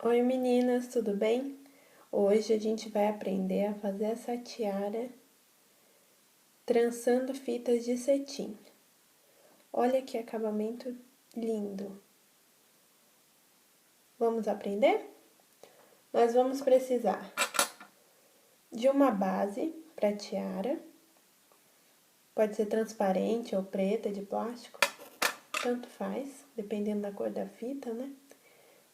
Oi meninas, tudo bem? Hoje a gente vai aprender a fazer essa tiara trançando fitas de cetim. Olha que acabamento lindo! Vamos aprender? Nós vamos precisar de uma base para tiara, pode ser transparente ou preta de plástico, tanto faz, dependendo da cor da fita, né?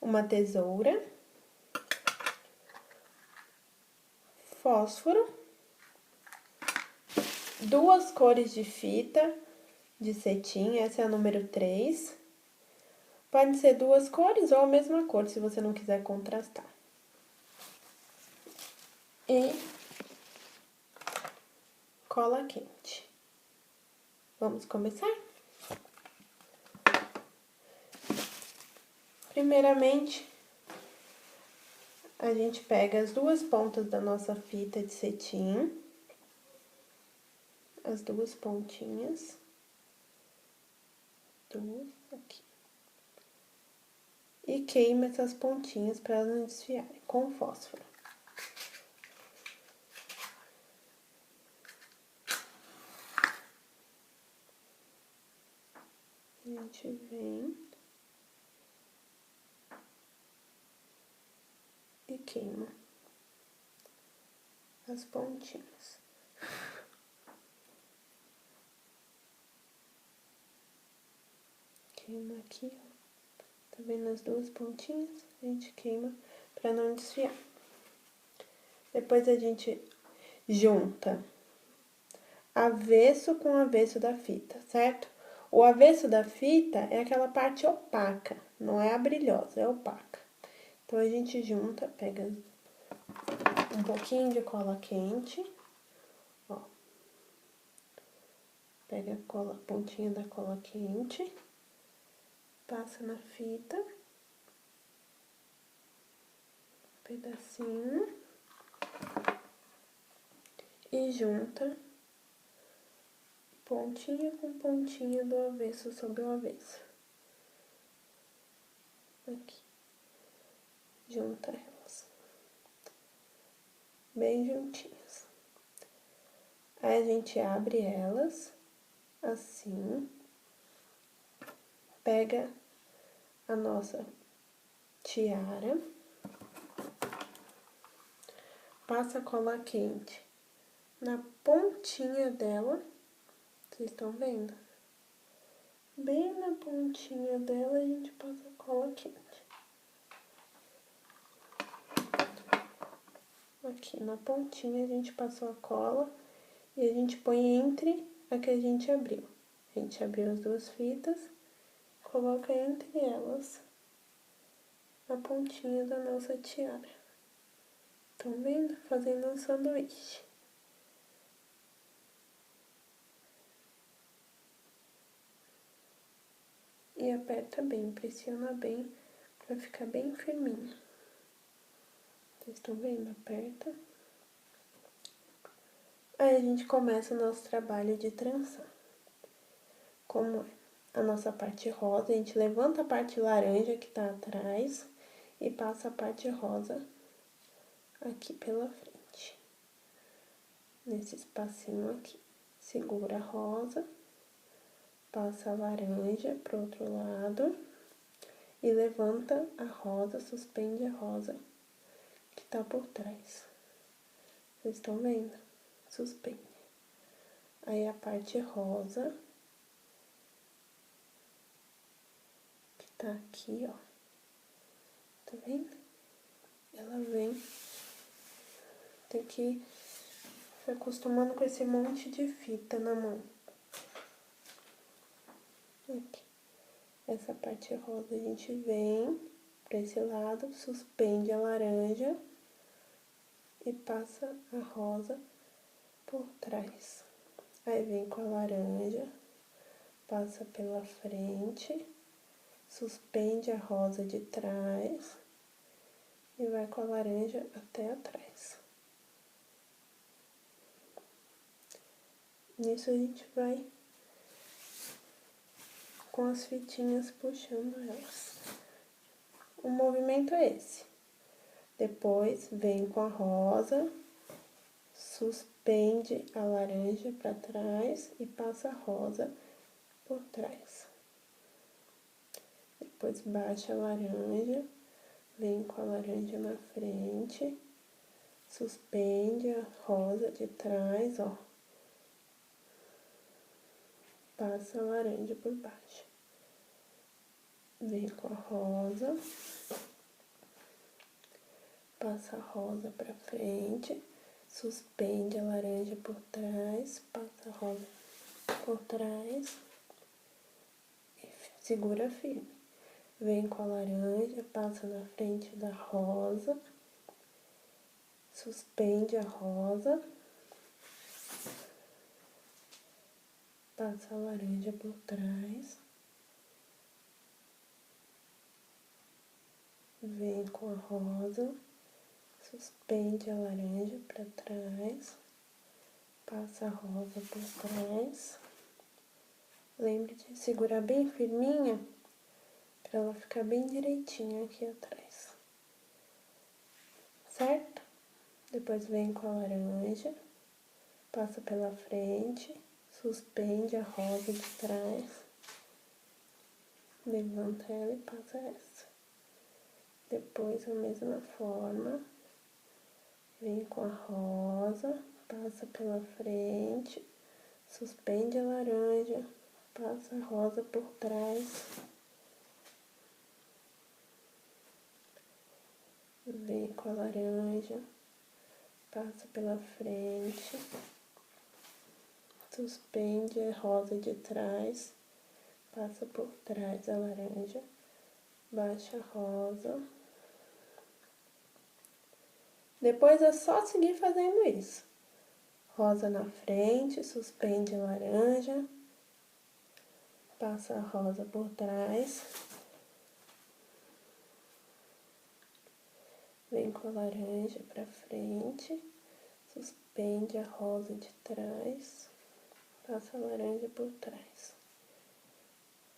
Uma tesoura, fósforo, duas cores de fita de cetim, essa é a número 3. Pode ser duas cores ou a mesma cor, se você não quiser contrastar. E cola quente. Vamos começar? Primeiramente, a gente pega as duas pontas da nossa fita de cetim, as duas pontinhas, duas aqui, e queima essas pontinhas para elas não desfiarem com fósforo. A gente vem e queima as pontinhas. Queima aqui, ó. Tá vendo as duas pontinhas? A gente queima pra não desfiar. Depois a gente junta avesso com avesso da fita, certo? O avesso da fita é aquela parte opaca, não é a brilhosa, é opaca. Então, a gente junta, pega um pouquinho de cola quente, ó. Pega a pontinha da cola quente, passa na fita, pedacinho, e junta pontinha com pontinha do avesso sobre o avesso. Aqui. Junta elas. Bem juntinhas. Aí a gente abre elas, assim. Pega a nossa tiara. Passa cola quente na pontinha dela. Vocês estão vendo? Bem na pontinha dela a gente passa cola quente. Aqui na pontinha a gente passou a cola e a gente põe entre a que a gente abriu. A gente abriu as duas fitas, coloca entre elas a pontinha da nossa tiara. Estão vendo? Fazendo um sanduíche. E aperta bem, pressiona bem, pra ficar bem firminho. Vocês estão vendo? Aperta. Aí a gente começa o nosso trabalho de trançar. Como é? A nossa parte rosa, a gente levanta a parte laranja que tá atrás e passa a parte rosa aqui pela frente. Nesse espacinho aqui. Segura a rosa, passa a laranja pro outro lado e levanta a rosa, suspende a rosa que tá por trás. Vocês estão vendo? Suspende. Aí a parte rosa, que tá aqui, ó. Tá vendo? Ela vem. Tem que se acostumando com esse monte de fita na mão. Aqui. Essa parte rosa a gente vem pra esse lado, suspende a laranja e passa a rosa por trás. Aí vem com a laranja, passa pela frente, suspende a rosa de trás e vai com a laranja até atrás. Nisso a gente vai com as fitinhas puxando elas. O movimento é esse. Depois vem com a rosa, suspende a laranja para trás e passa a rosa por trás. Depois baixa a laranja, vem com a laranja na frente, suspende a rosa de trás, ó. Passa a laranja por baixo. Vem com a rosa, passa a rosa pra frente, suspende a laranja por trás, passa a rosa por trás e segura firme. Vem com a laranja, passa na frente da rosa, suspende a rosa, passa a laranja por trás, vem com a rosa, suspende a laranja para trás, passa a rosa por trás. Lembre de segurar bem firminha para ela ficar bem direitinha aqui atrás, certo? Depois vem com a laranja, passa pela frente, suspende a rosa de trás, levanta ela e passa essa. Depois a mesma forma, vem com a rosa, passa pela frente, suspende a laranja, passa a rosa por trás. Vem com a laranja, passa pela frente, suspende a rosa de trás, passa por trás da laranja, baixa a rosa. Depois é só seguir fazendo isso. Rosa na frente, suspende a laranja, passa a rosa por trás. Vem com a laranja pra frente, suspende a rosa de trás, passa a laranja por trás.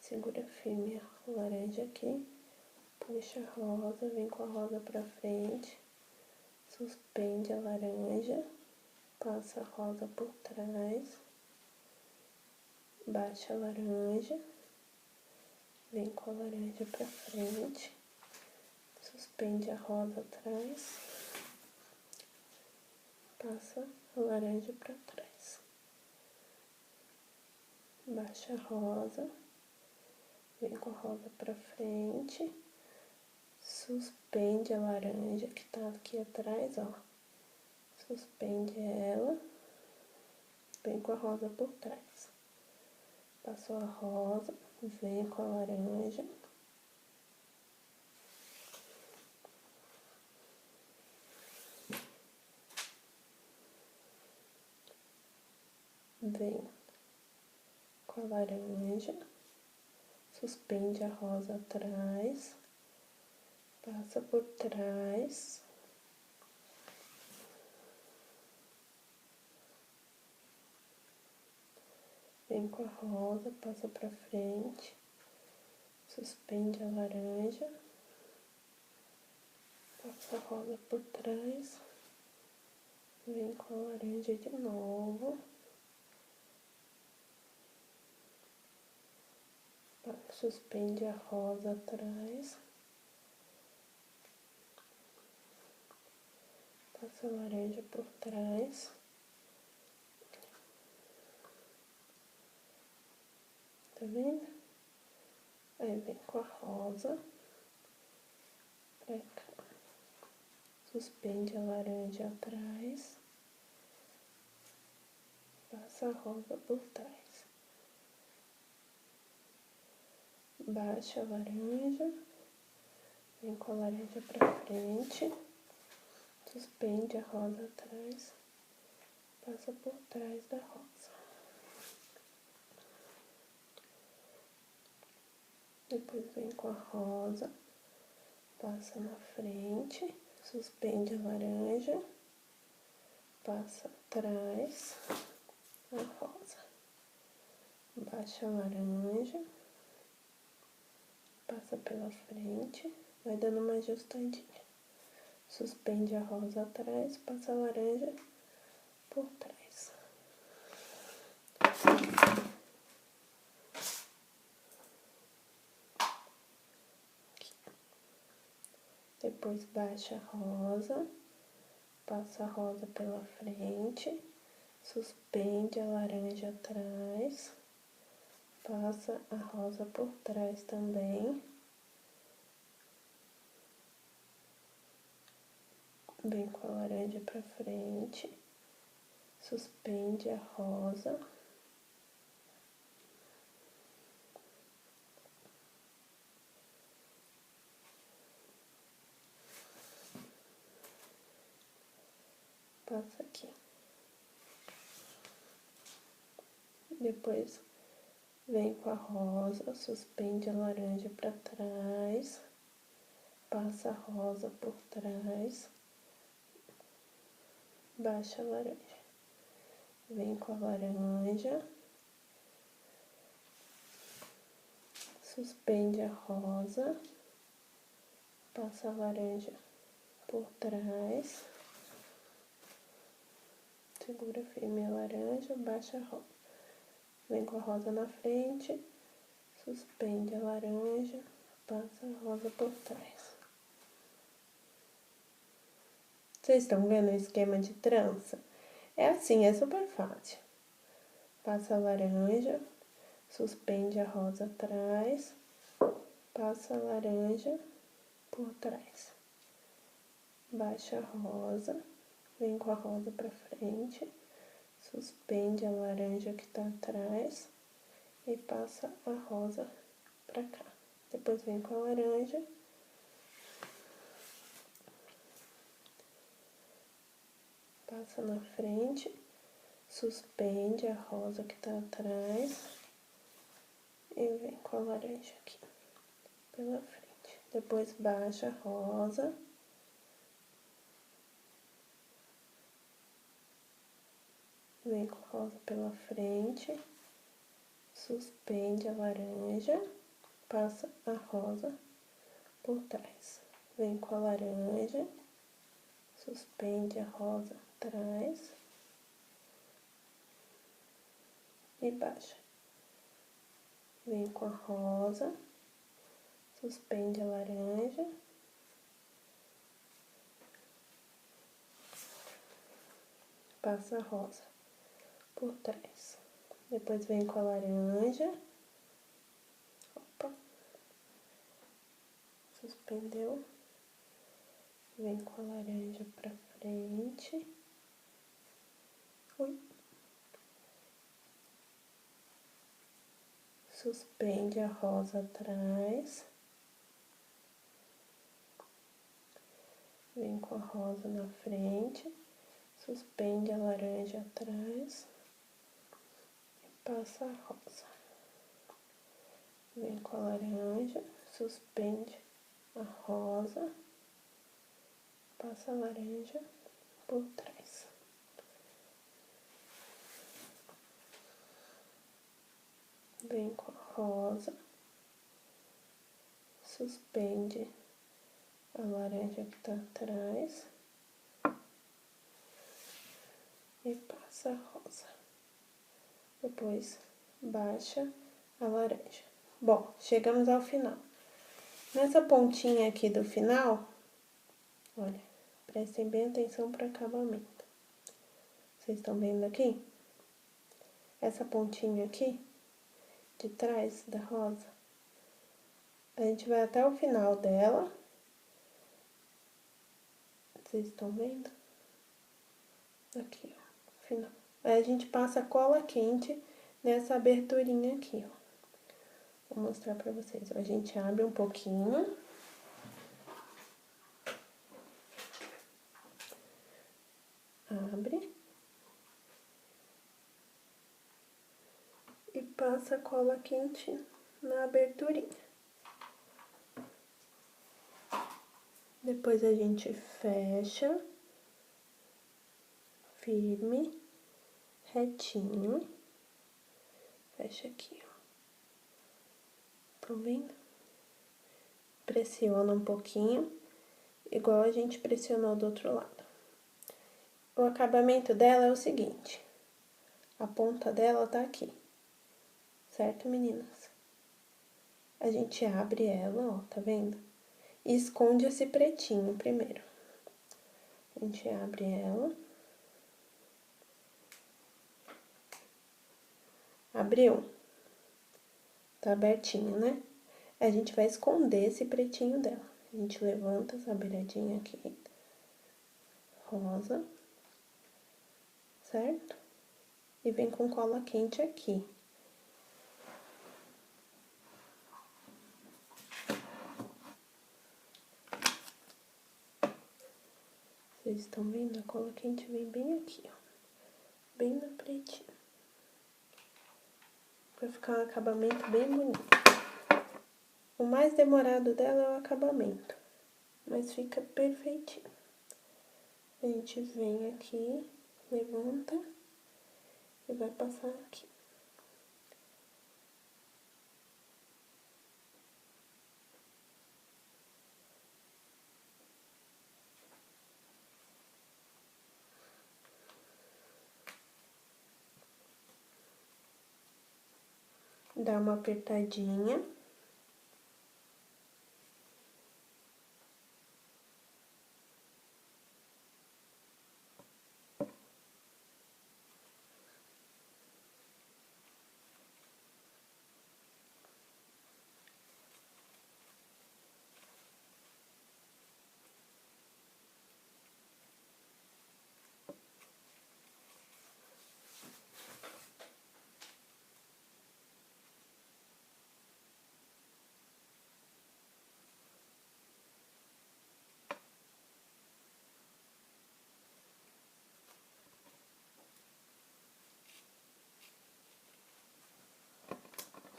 Segura firme a laranja aqui, puxa a rosa, vem com a rosa pra frente, suspende a laranja, passa a rosa por trás, baixa a laranja, vem com a laranja pra frente, suspende a rosa atrás, passa a laranja pra trás, baixa a rosa, vem com a rosa pra frente, suspende a laranja que tá aqui atrás, ó. Suspende ela, vem com a rosa por trás. Passou a rosa, vem com a laranja. Vem com a laranja, suspende a rosa atrás, passa por trás. Vem com a rosa, passa pra frente, suspende a laranja, passa a rosa por trás, vem com a laranja de novo, suspende a rosa atrás, passa a laranja por trás. Tá vendo? Aí vem com a rosa pra cá. Suspende a laranja atrás. Passa a rosa por trás. Baixa a laranja. Vem com a laranja pra frente. Suspende a rosa atrás. Passa por trás da rosa. Depois vem com a rosa, passa na frente, suspende a laranja, passa atrás a rosa, baixa a laranja, passa pela frente, vai dando uma ajustadinha, suspende a rosa atrás, passa a laranja por trás. Aqui. Depois baixa a rosa, passa a rosa pela frente, suspende a laranja atrás, passa a rosa por trás também. Vem com a laranja pra frente, suspende a rosa. Passa aqui. Depois vem com a rosa, suspende a laranja pra trás, passa a rosa por trás, baixa a laranja. Vem com a laranja, suspende a rosa, passa a laranja por trás, segura firme a laranja, baixa a rosa. Vem com a rosa na frente, suspende a laranja, passa a rosa por trás. Vocês estão vendo o esquema de trança? É assim, é super fácil. Passa a laranja, suspende a rosa atrás, passa a laranja por trás. Baixa a rosa, vem com a rosa pra frente, suspende a laranja que tá atrás e passa a rosa pra cá. Depois vem com a laranja, passa na frente, suspende a rosa que tá atrás e vem com a laranja aqui pela frente. Depois baixa a rosa, vem com a rosa pela frente, suspende a laranja, passa a rosa por trás. Vem com a laranja, suspende a rosa atrás e baixa. Vem com a rosa, suspende a laranja, passa a rosa por trás. Depois vem com a laranja, opa, suspendeu, vem com a laranja pra frente, ui, suspende a rosa atrás, vem com a rosa na frente, suspende a laranja atrás e passa a rosa. Vem com a laranja, suspende a rosa, passa a laranja por trás. Vem com a rosa, suspende a laranja que tá atrás e passa a rosa. Depois baixa a laranja. Bom, chegamos ao final. Nessa pontinha aqui do final, olha, prestem bem atenção para o acabamento. Vocês estão vendo aqui? Essa pontinha aqui, de trás da rosa, a gente vai até o final dela. Vocês estão vendo? Aqui, ó, final. Aí a gente passa cola quente nessa aberturinha aqui, ó. Vou mostrar pra vocês. A gente abre um pouquinho. Abre. E passa cola quente na aberturinha. Depois a gente fecha. Firme. Retinho. Fecha aqui, ó. Estão vendo? Pressiona um pouquinho igual a gente pressionou do outro lado. O acabamento dela é o seguinte, a ponta dela tá aqui, certo, meninas? A gente abre ela, ó, tá vendo? E esconde esse pretinho primeiro. A gente abre ela. Abriu. Tá abertinho, né? A gente vai esconder esse pretinho dela. A gente levanta essa beiradinha aqui. Rosa. Certo? E vem com cola quente aqui. Vocês estão vendo? A cola quente vem bem aqui, ó. Bem na pretinha. Pra ficar um acabamento bem bonito. O mais demorado dela é o acabamento. Mas fica perfeitinho. A gente vem aqui, levanta e vai passar aqui. Dá uma apertadinha.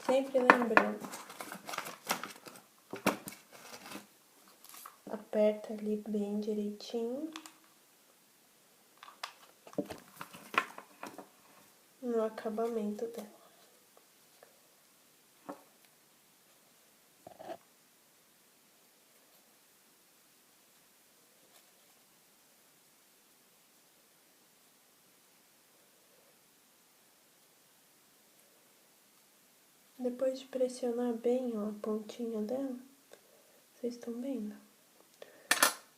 Sempre lembrando. Aperta ali bem direitinho. No acabamento dela. Depois de pressionar bem, ó, a pontinha dela, vocês estão vendo?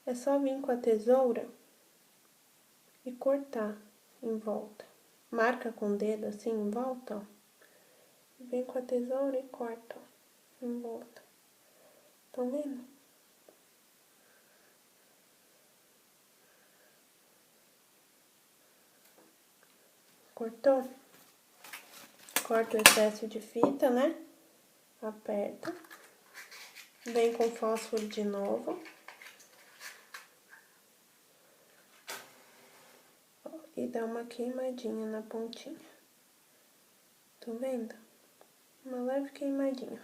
É só vir com a tesoura e cortar em volta. Marca com o dedo assim em volta, ó. Vem com a tesoura e corta, ó, em volta. Estão vendo? Cortou? Corta o excesso de fita, né? Aperta. Vem com fósforo de novo. E dá uma queimadinha na pontinha. Estão vendo? Uma leve queimadinha.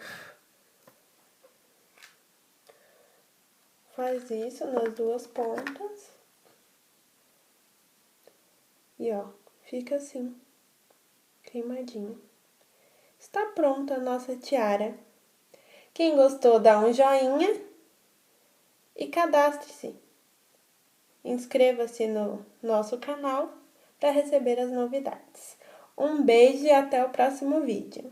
Faz isso nas duas pontas. E ó, fica assim, queimadinho. Está pronta a nossa tiara. Quem gostou, dá um joinha e cadastre-se. Inscreva-se no nosso canal para receber as novidades. Um beijo e até o próximo vídeo.